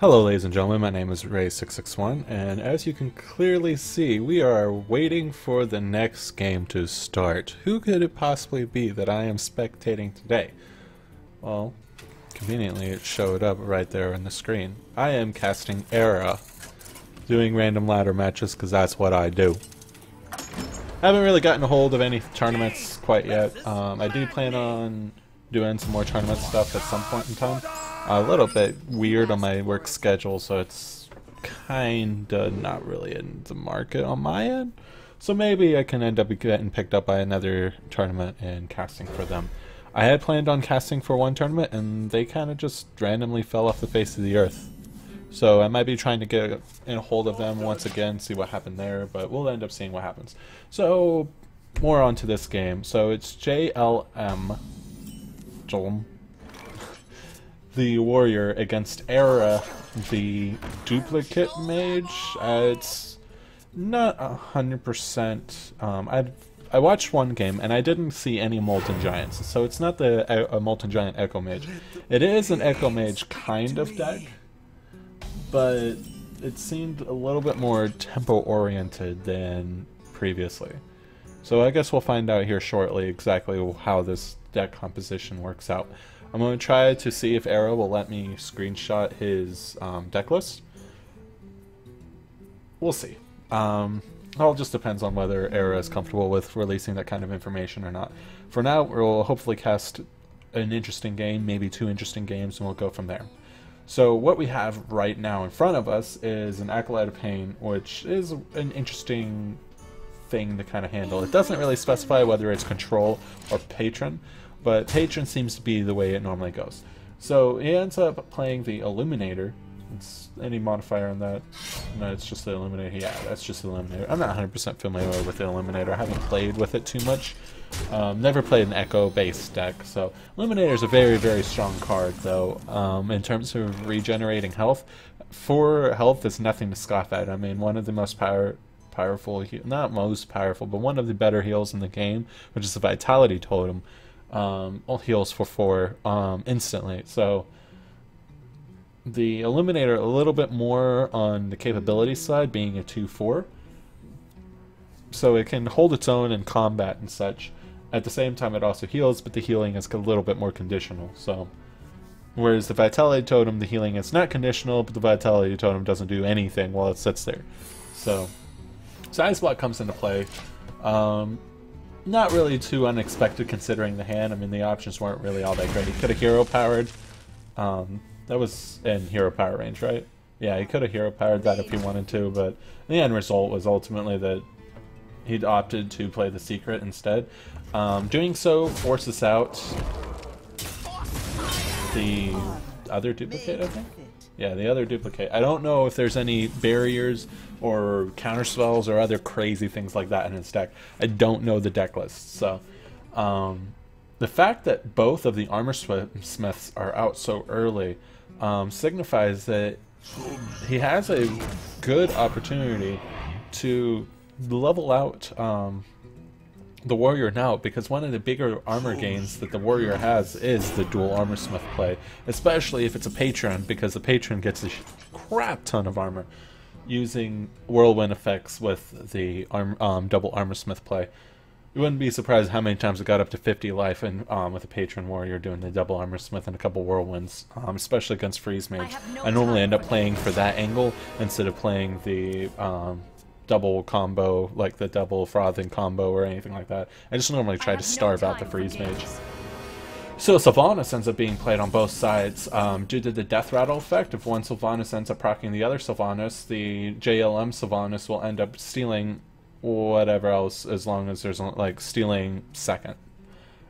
Hello ladies and gentlemen, my name is ErA661, and as you can clearly see, we are waiting for the next game to start. Who could it possibly be that I am spectating today? Well, conveniently it showed up right there on the screen. I am casting ErA, doing random ladder matches because that's what I do. Haven't really gotten a hold of any tournaments quite yet. I do plan on doing some more tournament stuff at some point in time. A little bit weird on my work schedule, so it's kinda not really in the market on my end. So maybe I can end up getting picked up by another tournament and casting for them. I had planned on casting for one tournament, and they kind of just randomly fell off the face of the earth. So I might be trying to get in a hold of them once again, see what happened there, but we'll end up seeing what happens. So, more onto this game. So it's JLM the warrior against ErA, the duplicate mage. It's not 100%. I watched one game and I didn't see any molten giants, so it's not a molten giant echo mage. It is an echo mage kind of deck, but it seemed a little bit more tempo oriented than previously. So I guess we'll find out here shortly exactly how this deck composition works out. I'm going to try to see if ErA will let me screenshot his deck list. We'll see. All just depends on whether ErA is comfortable with releasing that kind of information or not. For now, we'll hopefully cast an interesting game, maybe two interesting games, and we'll go from there. So what we have right now in front of us is an Acolyte of Pain, which is an interesting thing to kind of handle. It doesn't really specify whether it's control or patron, but patron seems to be the way it normally goes. So he ends up playing the Illuminator. It's any modifier on that? No, it's just the Illuminator. Yeah, that's just the Illuminator. I'm not 100% familiar with the Illuminator. I haven't played with it too much. Never played an Echo-based deck, so Illuminator is a very, very strong card, though. In terms of regenerating health, 4 health is nothing to scoff at. I mean, one of the most powerful, not most powerful, but one of the better heals in the game, which is the Vitality Totem. All heals for 4 instantly. So the Illuminator a little bit more on the capability side, being a 2/4, so it can hold its own in combat and such. At the same time, it also heals, but the healing is a little bit more conditional. So whereas the Vitality Totem, the healing is not conditional, but the Vitality Totem doesn't do anything while it sits there. So Size Block comes into play. Not really too unexpected considering the hand. I mean, the options weren't really all that great. He could have hero powered. That was in hero power range, right? Yeah, he could have hero powered that if he wanted to, but the end result was ultimately that he'd opted to play the secret instead. Doing so forces out the other duplicate, I think? Yeah, the other duplicate. I don't know if there's any barriers or counter spells or other crazy things like that in his deck. I don't know the deck list. So the fact that both of the armor smiths are out so early signifies that he has a good opportunity to level out the warrior now, because one of the bigger armor gains that the warrior has is the dual armor smith play, especially if it's a patron, because the patron gets a crap ton of armor using whirlwind effects with the double armor smith play. You wouldn't be surprised how many times it got up to 50 life and with a patron warrior doing the double armor smith and a couple whirlwinds, especially against freeze mage. I normally end up playing for that angle instead of playing the double combo, like the double frothing combo or anything like that. I just normally try to starve out the freeze mage. So Sylvanas ends up being played on both sides. Due to the death rattle effect, if one Sylvanas ends up proccing the other Sylvanas, the JLM Sylvanas will end up stealing whatever else, as long as there's like stealing second.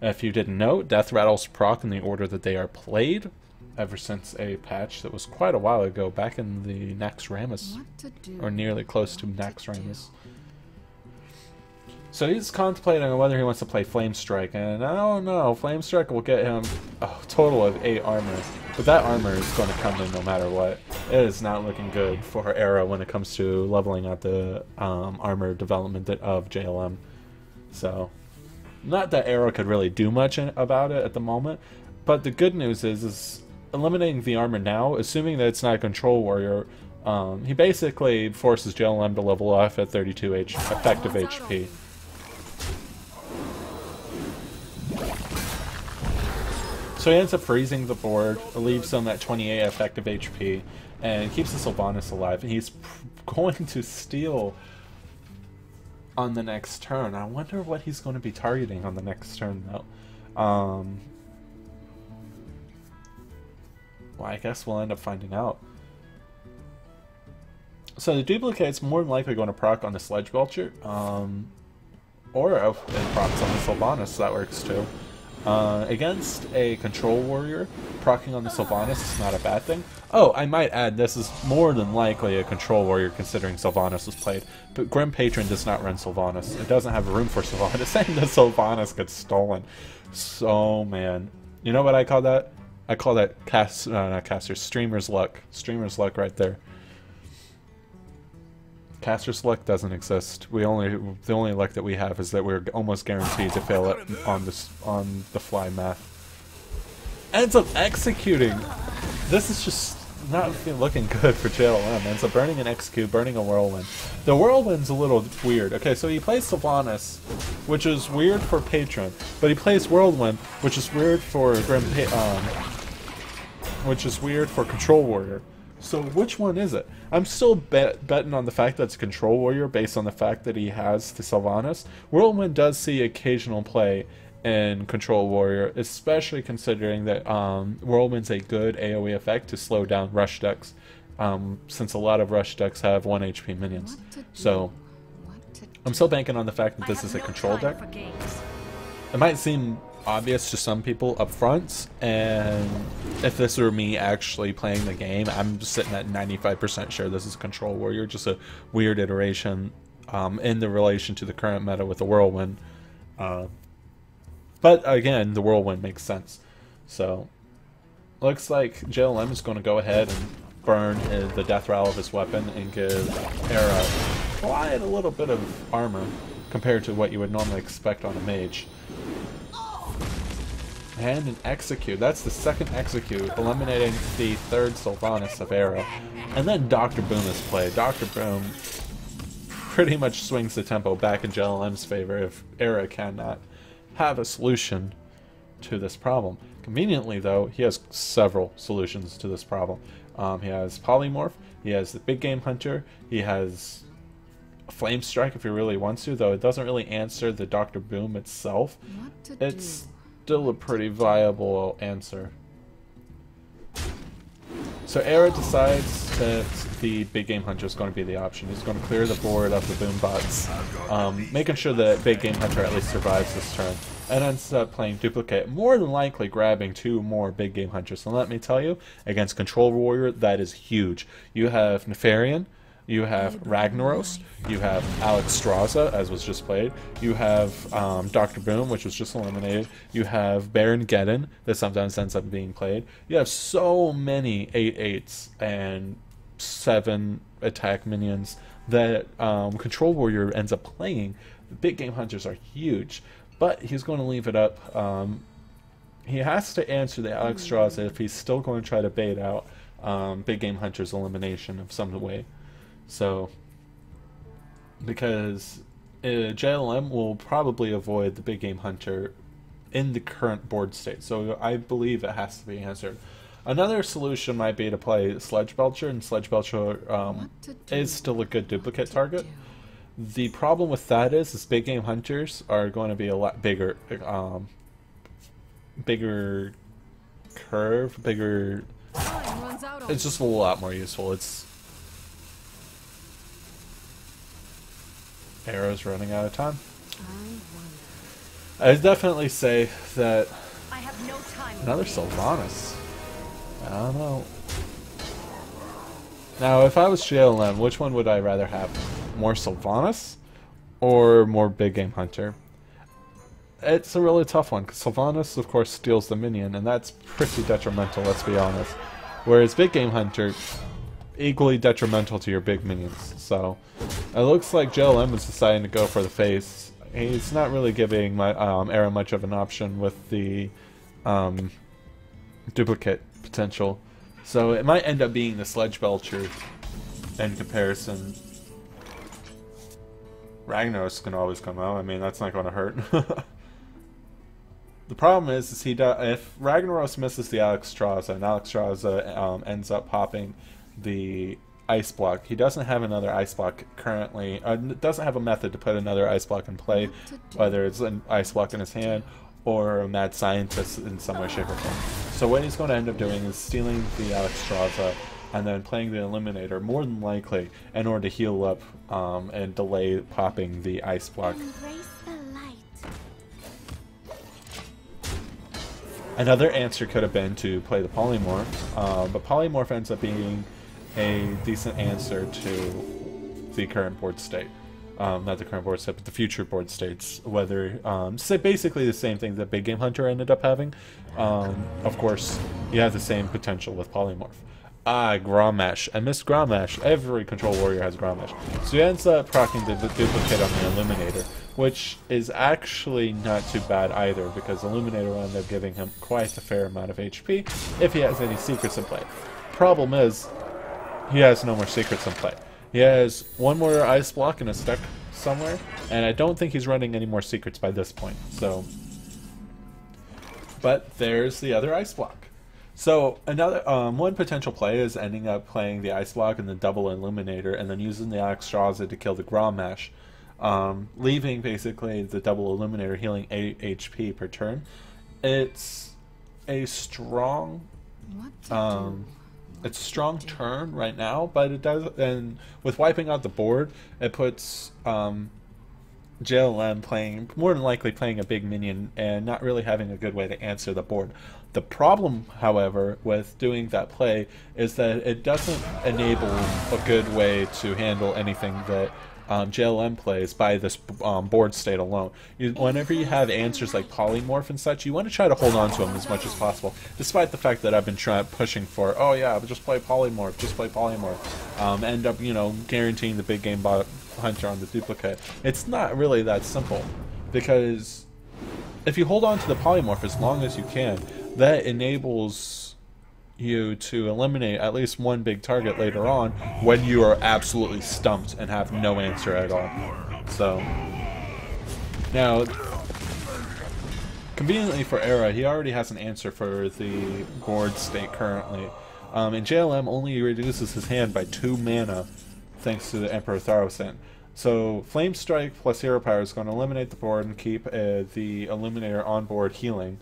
If you didn't know, death rattles proc in the order that they are played, ever since a patch that was quite a while ago, back in the Naxxramas, or nearly close to Naxxramas. So he's contemplating on whether he wants to play Flame Strike, and I don't know, Flame Strike will get him a total of 8 armor, but that armor is going to come in no matter what. It is not looking good for ErA when it comes to leveling out the armor development of JLM. So, not that ErA could really do much about it at the moment, but the good news is eliminating the armor now, assuming that it's not a control warrior, he basically forces JLM to level off at 32 effective HP. So he ends up freezing the board, leaves him at 28 effective HP, and keeps the Sylvanas alive. And he's going to steal on the next turn. I wonder what he's going to be targeting on the next turn, though. Well, I guess we'll end up finding out. So the duplicate's more than likely going to proc on the Sledge Belcher, or it procs on the Sylvanas, so that works too. Against a control warrior, proccing on the Sylvanas is not a bad thing. Oh, I might add, this is more than likely a control warrior considering Sylvanas was played, but Grim Patron does not run Sylvanas. It doesn't have room for Sylvanas, and the Sylvanas gets stolen. So, man. You know what I call that? I call that streamer's luck. Streamer's luck right there. Caster's luck doesn't exist. The only luck that we have is that we're almost guaranteed to fail it on the fly math. Ends up executing. This is just not looking good for JLM. Ends up burning an execute, burning a whirlwind. The whirlwind's a little weird. Okay, so he plays Sylvanas, which is weird for Patron, but he plays whirlwind, which is weird for which is weird for control warrior. So which one is it? I'm still betting on the fact that it's a control warrior based on the fact that he has the Sylvanas. Whirlwind does see occasional play in control warrior, especially considering that Whirlwind's a good AoE effect to slow down rush decks, since a lot of rush decks have 1 HP minions. So I'm still banking on the fact that this is a control deck. It might seem obvious to some people up front, and if this were me actually playing the game, I'm just sitting at 95% sure this is a control warrior, just a weird iteration in the relation to the current meta with the whirlwind. But again, the whirlwind makes sense. So looks like JLM is going to go ahead and burn the death rattle of his weapon and give ErA quite a little bit of armor compared to what you would normally expect on a mage. And an execute. That's the second execute, eliminating the third Sylvanas of ErA. And then Dr. Boom is played. Dr. Boom pretty much swings the tempo back in JLM's favor if ErA cannot have a solution to this problem. Conveniently, though, he has several solutions to this problem. He has Polymorph, he has the Big Game Hunter, he has Flame Strike if he really wants to, though it doesn't really answer the Dr. Boom itself. It's still a pretty viable answer. So ErA decides that the Big Game Hunter is going to be the option. He's going to clear the board of the boom bots, making sure that Big Game Hunter at least survives this turn, and ends up playing Duplicate, more than likely grabbing 2 more Big Game Hunters. And let me tell you, against Control Warrior, that is huge. You have Nefarian, you have Ragnaros, you have Alex Straza, as was just played, you have Dr. Boom, which was just eliminated, you have Baron Geddon, that sometimes ends up being played. You have so many 8/8s and 7 attack minions that Control Warrior ends up playing. The Big Game Hunters are huge, but he's going to leave it up. He has to answer the Alex Straza if he's still going to try to bait out Big Game Hunter's elimination of some way. So, because JLM will probably avoid the Big Game Hunter in the current board state, so I believe it has to be answered. Another solution might be to play Sledge Belcher, and Sledge Belcher is still a good duplicate target. The problem with that is Big Game Hunters are going to be a lot bigger, bigger curve, bigger. It's just a lot more useful. ErA's running out of time. I'd definitely say that another Sylvanas. I don't know. Now, if I was JLM, which one would I rather have? More Sylvanas or more Big Game Hunter? It's a really tough one, because Sylvanas, of course, steals the minion, and that's pretty detrimental, let's be honest. Whereas Big Game Hunter, equally detrimental to your big minions. So it looks like JLM is deciding to go for the face. He's not really giving ErA much of an option with the duplicate potential. So it might end up being the Sledge Belcher in comparison. Ragnaros can always come out. I mean, that's not going to hurt. The problem is if Ragnaros misses the Alexstrasza and Alexstrasza ends up popping the Ice Block, he doesn't have another Ice Block currently. Doesn't have a method to put another Ice Block in play, whether it's an Ice Block in his hand or a Mad Scientist in some way, shape, or form. So what he's going to end up doing is stealing the Alexstrasza and then playing the Eliminator, more than likely, in order to heal up and delay popping the Ice Block. Another answer could have been to play the Polymorph, but Polymorph ends up being a decent answer to the current board state. Not the current board state, but the future board states. Whether, say basically the same thing that Big Game Hunter ended up having. Of course, you have the same potential with Polymorph. Grommash. I missed Grommash. Every Control Warrior has Grommash. So he ends up proccing the duplicate on the Illuminator, which is actually not too bad either, because Illuminator will end up giving him quite a fair amount of HP if he has any secrets in play. Problem is, he has no more secrets in play. He has one more Ice Block in his deck somewhere, and I don't think he's running any more secrets by this point. So, but there's the other Ice Block. So another one potential play is ending up playing the Ice Block and the double Illuminator, and then using the Alexstrasza to kill the Grommash, leaving basically the double Illuminator healing 8 HP per turn. It's a strong, it's a strong turn right now, but it does, and with wiping out the board, it puts JLM playing, more than likely playing a big minion and not really having a good way to answer the board. The problem, however, with doing that play is that it doesn't enable a good way to handle anything that JLM plays by this board state alone. Whenever you have answers like Polymorph and such, you want to try to hold on to them as much as possible, despite the fact that I've been pushing for, oh yeah, just play Polymorph, just play Polymorph. End up, guaranteeing the Big Game Hunter on the duplicate. It's not really that simple, because if you hold on to the Polymorph as long as you can, that enables you to eliminate at least one big target later on when you are absolutely stumped and have no answer at all. So now, conveniently for ErA, he already has an answer for the board state currently, and JLM only reduces his hand by 2 mana thanks to the Emperor Thargosan. So Flame Strike plus Hero Power is going to eliminate the board and keep the Illuminator on board healing,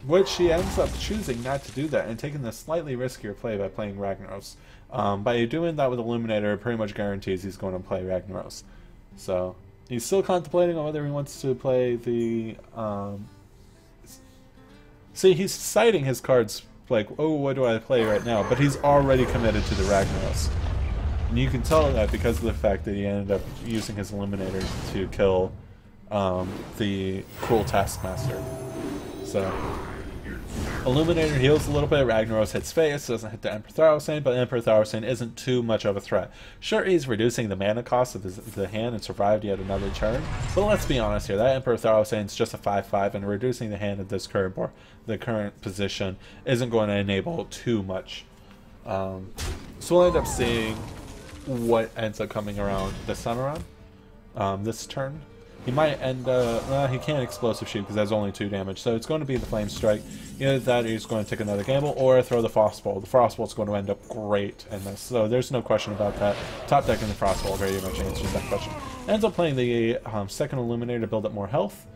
which he ends up choosing not to do that and taking the slightly riskier play by playing Ragnaros. By doing that with Illuminator, it pretty much guarantees he's going to play Ragnaros. So he's still contemplating on whether he wants to play the... See, he's citing his cards like, oh, what do I play right now? But he's already committed to the Ragnaros. And you can tell that because of the fact that he ended up using his Illuminator to kill the Cruel Taskmaster. So Illuminator heals a little bit, Ragnaros hits face, doesn't hit the Emperor Thargosan, but Emperor Thargosan isn't too much of a threat. Sure, he's reducing the mana cost of the hand and survived yet another turn, but let's be honest here, that Emperor Thargosan is just a 5/5, and reducing the hand at this current position isn't going to enable too much. So we'll end up seeing what ends up coming around this time around, this turn. He might end up... he can't Explosive Shoot because that's only 2 damage, so it's going to be the Flame Strike. Either that or he's going to take another gamble, or throw the Frostbolt. The Frostbolt's going to end up great in this, so there's no question about that. Top decking the Frostbolt very much answers that question. Ends up playing the second Illuminator to build up more health.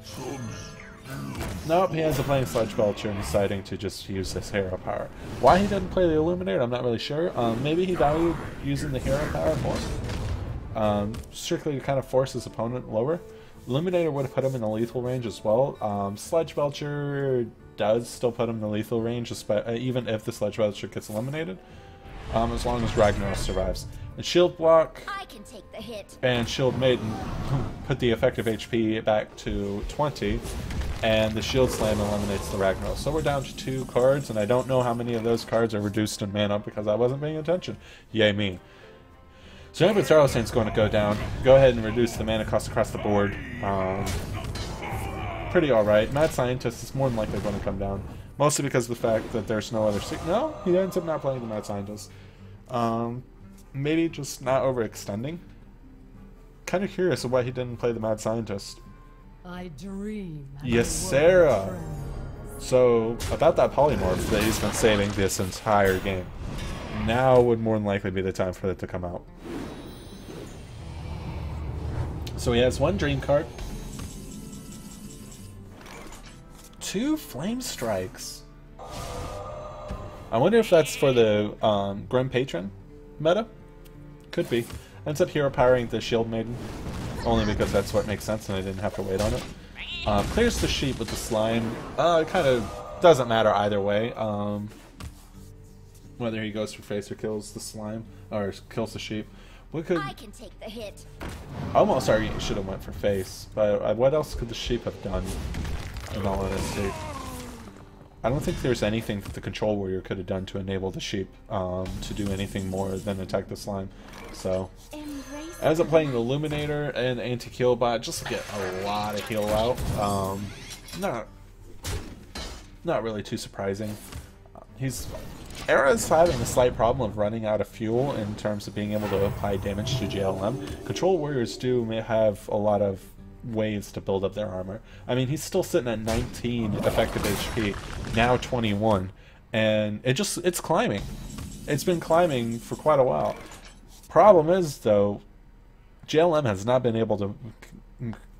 Nope, he ends up playing Sledge Belcher and deciding to just use this Hero Power. Why he didn't play the Illuminator, I'm not really sure. Maybe he valued using the Hero Power more. Strictly to kind of force his opponent lower. Illuminator would have put him in the lethal range as well. Sledge Belcher does still put him in the lethal range, even if the Sledge Belcher gets eliminated, as long as Ragnaros survives. And Shield Block I can take the hit. And Shield Maiden put the effective HP back to 20, and the Shield Slam eliminates the Ragnaros. So we're down to 2 cards, and I don't know how many of those cards are reduced in mana because I wasn't paying attention. Yay me. So Emperor Thargosan's going to go down. Go ahead and reduce the mana cost across the board. Pretty alright. Mad Scientist is more than likely going to come down. Mostly because of the fact that there's no other... No, he ends up not playing the Mad Scientist. Maybe just not overextending. Kind of curious of why he didn't play the Mad Scientist. I dream. Yes, Sarah. So, about that polymorph that he's been saving this entire game. Now would more than likely be the time for it to come out. So he has 1 Dream card. 2 Flame Strikes. I wonder if that's for the Grim Patron meta? Could be. Ends up hero powering the Shield Maiden. Only because that's what makes sense and I didn't have to wait on it. Clears the sheep with the slime. It kind of doesn't matter either way. Whether he goes for face or kills the slime, or kills the sheep. We could... I can take the hit. I almost argue he should have went for face, but what else could the sheep have done, in all honesty? I don't think there's anything that the Control Warrior could have done to enable the sheep to do anything more than attack the slime. So, ends up playing the Illuminator and Anti-Heal Bot just to get a lot of heal out. Not really too surprising. ErA's having a slight problem of running out of fuel in terms of being able to apply damage to JLM. Control Warriors may have a lot of ways to build up their armor. I mean, he's still sitting at 19 effective HP, now 21, and it's climbing. It's been climbing for quite a while. Problem is, though, JLM has not been able to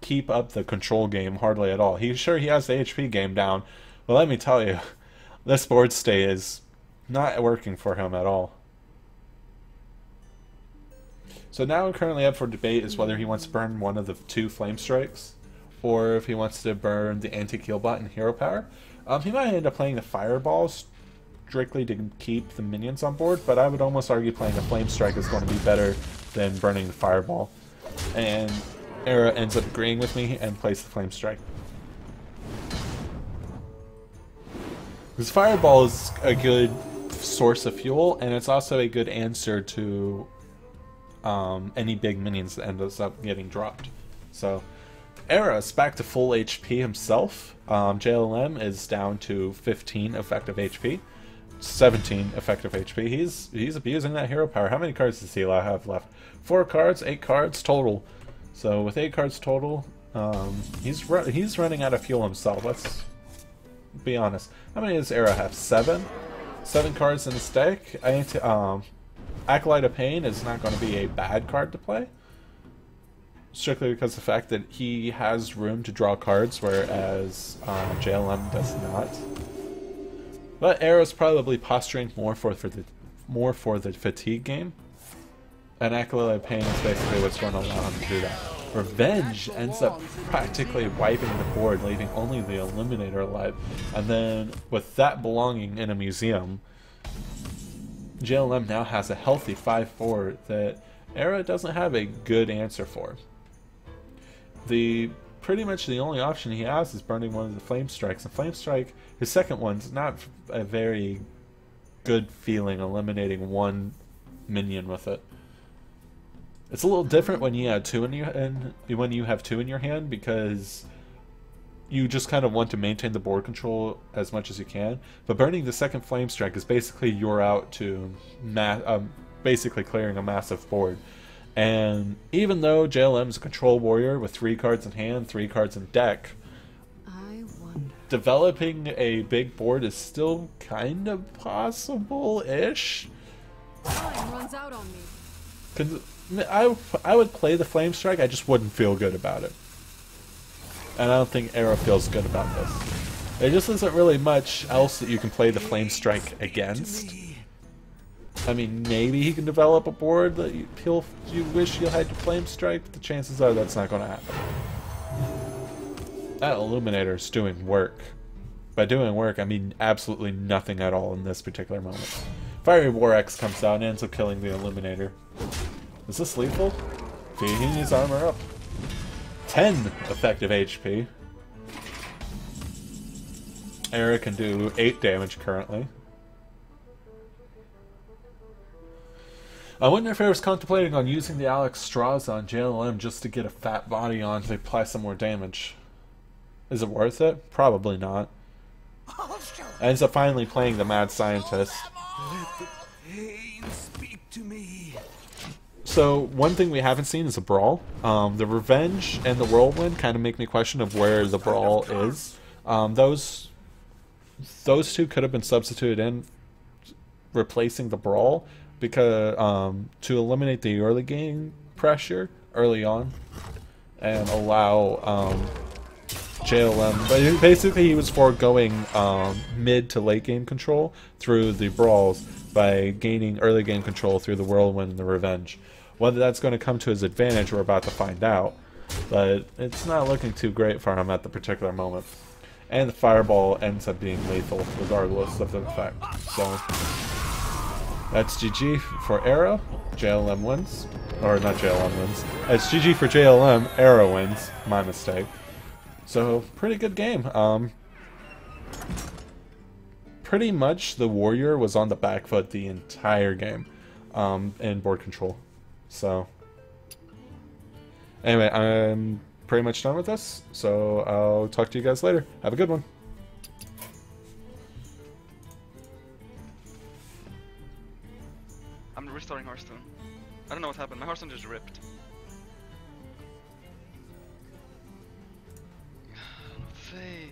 keep up the control game hardly at all. He has the HP game down, but let me tell you, this board stay is not working for him at all. So now currently up for debate is whether he wants to burn one of the 2 Flame Strikes, or if he wants to burn the Anti-Heal Bot and Hero Power. He might end up playing the Fireballs strictly to keep the minions on board, but I would almost argue playing the Flame Strike is going to be better than burning the Fireball. And ErA ends up agreeing with me and plays the Flame Strike. Because Fireball is a good source of fuel, and it's also a good answer to any big minions that ends up getting dropped. So, ErA is back to full HP himself. JLM is down to 15 effective HP. 17 effective HP. He's abusing that hero power. How many cards does he have left? 4 cards, 8 cards total. So with 8 cards total, he's running out of fuel himself. Let's be honest. How many does ErA have? 7? 7 cards in his deck. Acolyte of Pain is not going to be a bad card to play. Strictly because of the fact that he has room to draw cards, whereas JLM does not. But ErA's probably posturing more for the fatigue game, and Acolyte of Pain is basically what's going to allow him to do that. Revenge ends up practically wiping the board, leaving only the Eliminator alive, and then with that belonging in a museum, JLM now has a healthy 5-4 that ErA doesn't have a good answer for. Pretty much the only option he has is burning one of the Flame Strikes. And Flame Strike, his second one's not a very good feeling, eliminating one minion with it. It's a little different when you have 2 in your hand, because you just kind of want to maintain the board control as much as you can. But burning the second Flame Strike is basically you're out to basically clearing a massive board. And even though JLM's a control warrior with 3 cards in hand, 3 cards in deck, developing a big board is still kind of possible-ish. Time runs out on me. I would play the Flame Strike, I just wouldn't feel good about it. And I don't think ErA feels good about this. There just isn't really much else that you can play the Flame Strike against. I mean, maybe he can develop a board that you wish you had your Flame Strike, but the chances are that's not going to happen. That Illuminator is doing work. By doing work, I mean absolutely nothing at all in this particular moment. Fiery War X comes out and ends up killing the Illuminator. Is this lethal? He needs armor up. 10 effective HP. ErA can do 8 damage currently. I wonder if ErA's contemplating on using the Alex Straws on JLM just to get a fat body on to apply some more damage. Is it worth it? Probably not. I'll show ends up finally playing the mad scientist. So one thing we haven't seen is a brawl. The Revenge and the Whirlwind kind of make me question of where the brawl is. Those two could have been substituted in, replacing the brawl, because to eliminate the early game pressure early on and allow JLM. But basically, he was foregoing mid to late game control through the brawls by gaining early game control through the Whirlwind and the Revenge. Whether that's going to come to his advantage, we're about to find out. But it's not looking too great for him at the particular moment. And the Fireball ends up being lethal, regardless of the effect. So, that's GG for ErA. JLM wins. Or not JLM wins. It's GG for JLM. ErA wins. My mistake. So, pretty good game. Pretty much the Warrior was on the back foot the entire game in board control. So, anyway, I'm pretty much done with this. So, I'll talk to you guys later. Have a good one. I'm restoring Hearthstone. I don't know what happened. My Hearthstone just ripped. Faye.